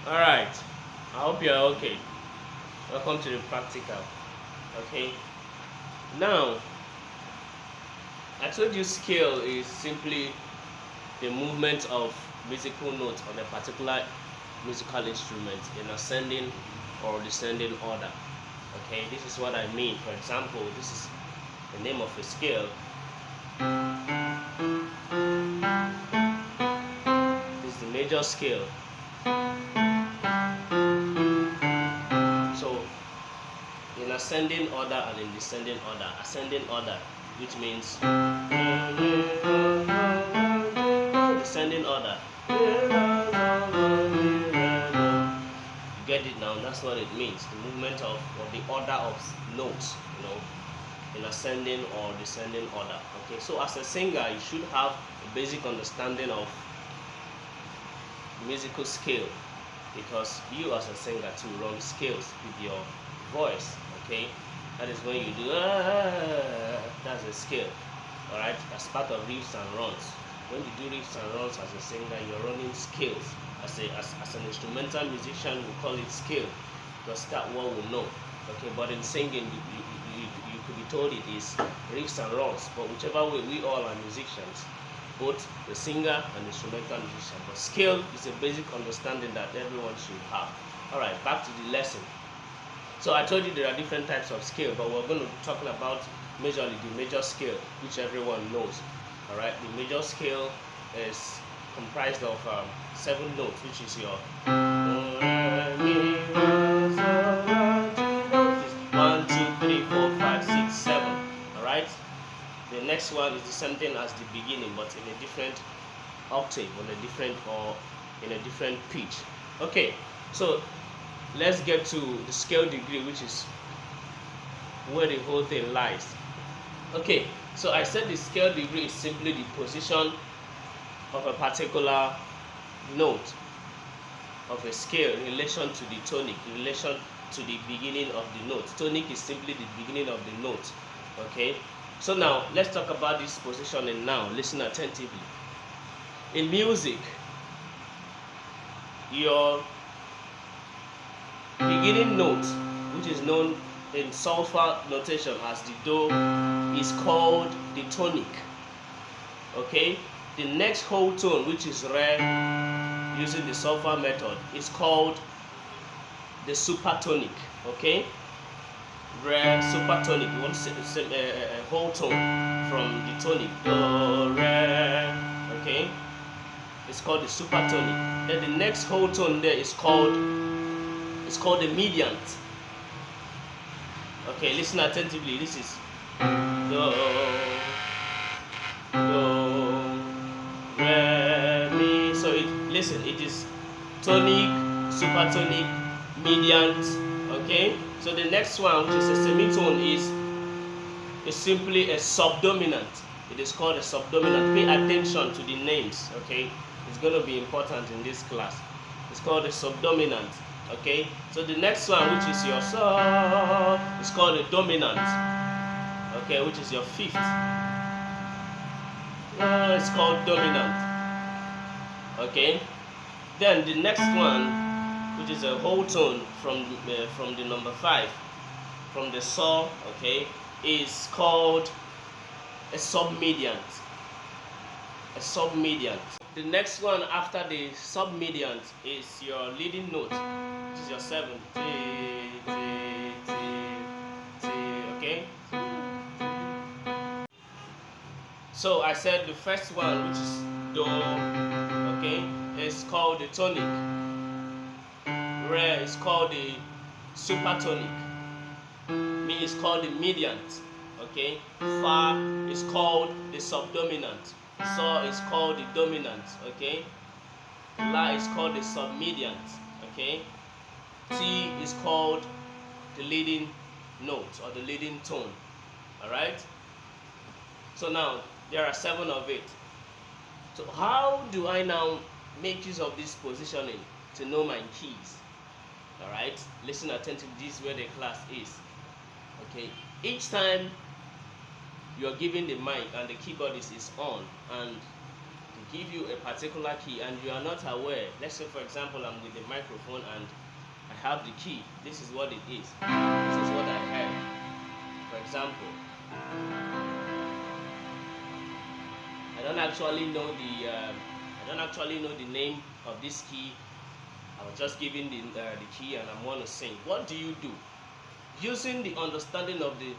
Alright, I hope you're okay. Welcome to the practical. Okay, now I told you scale is simply the movement of musical notes on a particular musical instrument in ascending or descending order. Okay, this is what I mean. For example, this is the name of a scale. This is the major scale. So in ascending order and in descending order. Ascending order, which means descending order. You get it now? That's what it means. The movement of or the order of notes, in ascending or descending order. Okay, so as a singer, you should have a basic understanding of musical scale, because you as a singer too run scales with your voice. Okay, that is when you do that's a scale. All right, as part of riffs and runs. When you do riffs and runs as a singer, you're running scales. As an instrumental musician, we call it scale, because that's what we know. Okay, but in singing, you could be told it is riffs and runs. But whichever way, we all are musicians, both the singer and the instrumental musician. But scale is a basic understanding that everyone should have. All right, back to the lesson. So I told you there are different types of scale, but we're going to be talking about majorly the major scale, which everyone knows. All right, the major scale is comprised of 7 notes, which is your 1, 2, 3, 4, 5, 6, 7. All right. The next one is the same thing as the beginning, but in a different octave, in a different pitch. Okay, so let's get to the scale degree, which is where the whole thing lies. Okay, so I said the scale degree is simply the position of a particular note of a scale in relation to the tonic, in relation to the beginning of the note. Tonic is simply the beginning of the note. Okay, so now let's talk about this positioning now. Listen attentively. In music, your beginning note, which is known in solfa notation as the do, is called the tonic. Okay, the next whole tone, which is re, using the solfa method, is called the supertonic. Okay, re, supertonic. You want to say a whole tone from the tonic, do, re. Okay, it's called the supertonic. Then the next whole tone there is called the mediant. Okay, listen attentively. This is do, re, mi. So listen, it is tonic, supertonic, mediant. Okay, so the next one, which is a semitone, is simply a subdominant. It is called a subdominant. Pay attention to the names. Okay, it's going to be important in this class. It's called a subdominant. Okay, so the next one, which is your so, is called a dominant. Okay, which is your 5th. It's called dominant. Okay, then the next one, which is a whole tone from the number 5, from the so, okay, is called a submediant. A submediant. The next one after the submediant is your leading note, which is your 7. Okay. So I said the first one, which is do, okay, is called the tonic. Re is called the supertonic. Mi is called the mediant. Okay. Fa is called the subdominant. So is called the dominant. Okay. La is called the submediant. Okay. T is called the leading note or the leading tone. Alright. So now there are 7 of it. So how do I now make use of this positioning to know my keys? Alright. Listen attentively. This is where the class is. Okay. Each time you are giving the mic and the keyboard is on and the give you a particular key and you are not aware, let's say for example I'm with the microphone and I have the key, this is what it is. This is what I heard. For example, I don't actually know the name of this key. I was just given the key and I want to sing. What do you do? Using the understanding of the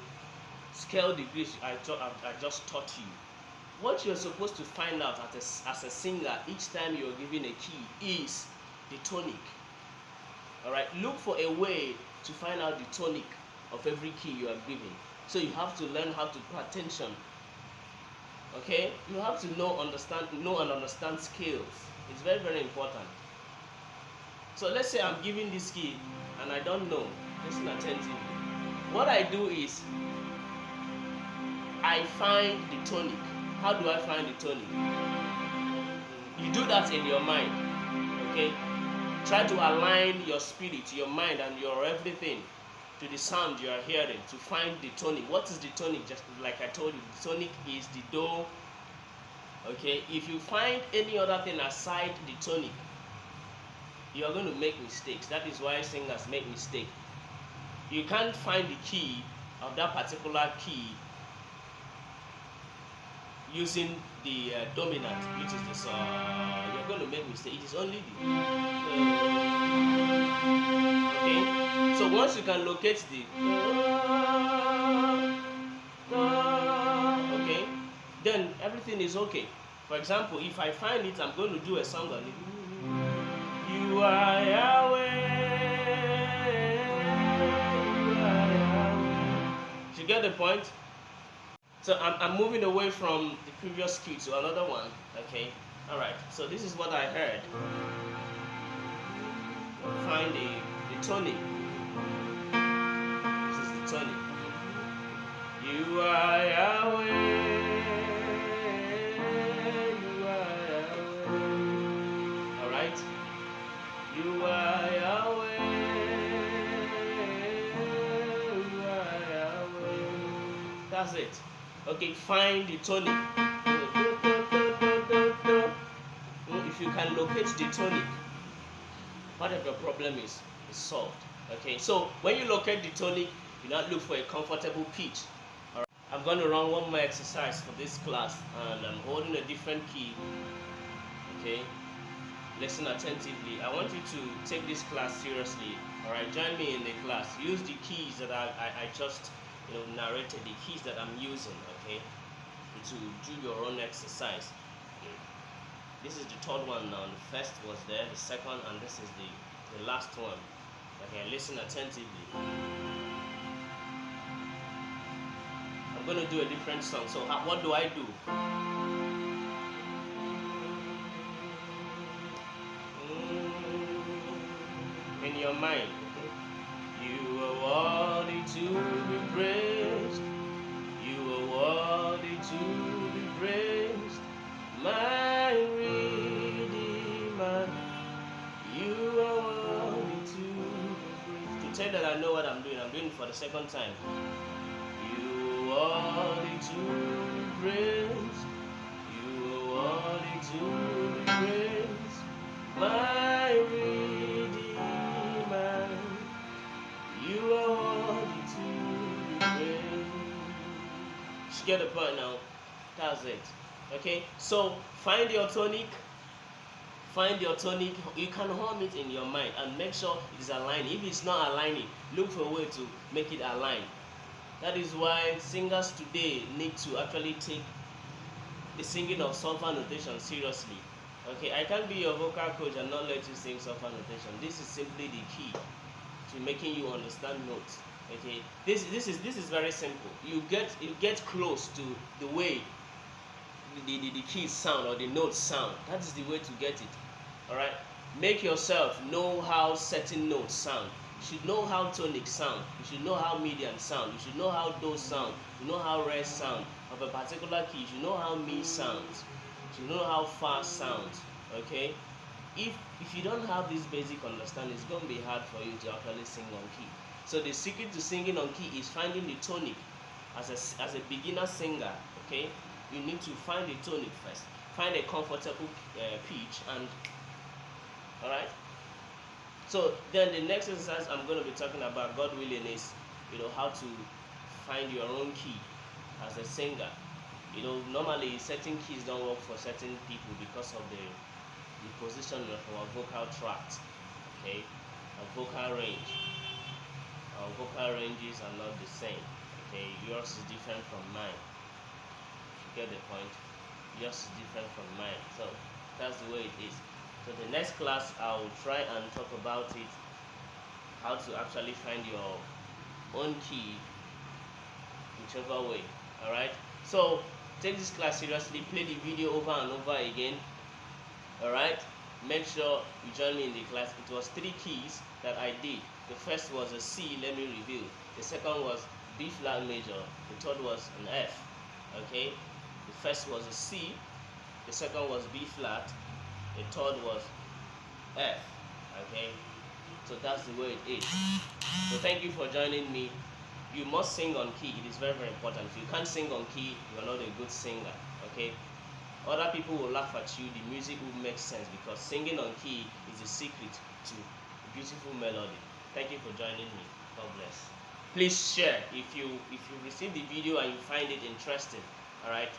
scale degrees I just taught you, what you're supposed to find out as a singer each time you're given a key is the tonic. Alright, look for a way to find out the tonic of every key you are given. So you have to learn how to pay attention. Okay, you have to know and understand scales. It's very, very important. So let's say I'm giving this key and I don't know. Listen attentively. What I do is I find the tonic. How do I find the tonic? You do that in your mind. Okay? Try to align your spirit, your mind, and your everything to the sound you are hearing to find the tonic. What is the tonic? Just like I told you, the tonic is the do. Okay? If you find any other thing aside the tonic, you are going to make mistakes. That is why singers make mistakes. You can't find the key of that particular key using the dominant, which is the so. You're going to make mistakes. It is only the okay. So once you can locate the okay, then everything is okay. For example, if I find it, I'm going to do a song on it. You are Yahweh. You get the point? So I'm moving away from the previous key to another one. Okay, all right. So this is what I heard. Find the tonic. This is the tonic. You are Yahweh. You are Yahweh. All right. You are Yahweh. That's it. Okay, find the tonic. If you can locate the tonic, whatever your problem is solved. Okay, so when you locate the tonic, you now look for a comfortable pitch. Alright, I'm going to run one more exercise for this class, and I'm holding a different key. Okay, listen attentively. I want you to take this class seriously. Alright, join me in the class. Use the keys that I just narrated, the keys that I'm using, okay, to do your own exercise. Okay. This is the third one now. The first was there, the second, and this is the last one. Okay, listen attentively. I'm going to do a different song. So what do I do? In your mind. You are worthy to be praised. You are worthy to be praised. My Redeemer. You are worthy to be praised. To tell that I know what I'm doing it for the second time. You are worthy to be praised. You are worthy to be praised. My Redeemer. You are worthy to be praised. You get the point now? That's it. Okay? So find your tonic. Find your tonic. You can hum it in your mind and make sure it is aligned. If it's not aligning, look for a way to make it align. That is why singers today need to actually take the singing of solfa notation seriously. Okay, I can't be your vocal coach and not let you sing solfa notation. This is simply the key to making you understand notes. Okay, this is very simple. You get close to the way the keys sound or the notes sound. That is the way to get it. All right, make yourself know how certain notes sound. You should know how tonic sound. You should know how median sound. You should know how do sound. You know how re sound of a particular key. You should know how mi sounds. You should know how fa sounds. Okay. If you don't have this basic understanding, it's going to be hard for you to actually sing on key. So the secret to singing on key is finding the tonic. As a beginner singer, okay, you need to find the tonic first. find a comfortable pitch, and all right. So then the next exercise I'm going to be talking about, God willing, is how to find your own key as a singer. Normally certain keys don't work for certain people because of the position of our vocal tract. Okay, our vocal ranges are not the same. Okay, yours is different from mine. You get the point? Yours is different from mine. So that's the way it is. So the next class I'll try and talk about it, how to actually find your own key, whichever way. Alright, so take this class seriously, play the video over and over again. Alright, make sure you join me in the class. It was 3 keys that I did. The first was a C, let me review. The second was B flat major. The third was an F. Okay, the first was a C, the second was B flat, the third was F. Okay, so that's the way it is. So thank you for joining me. You must sing on key. It is very, very important. If you can't sing on key, you are not a good singer. Okay, other people will laugh at you. The music will make sense because singing on key is the secret to a beautiful melody. Thank you for joining me. God bless. Please share if you receive the video and you find it interesting. All right.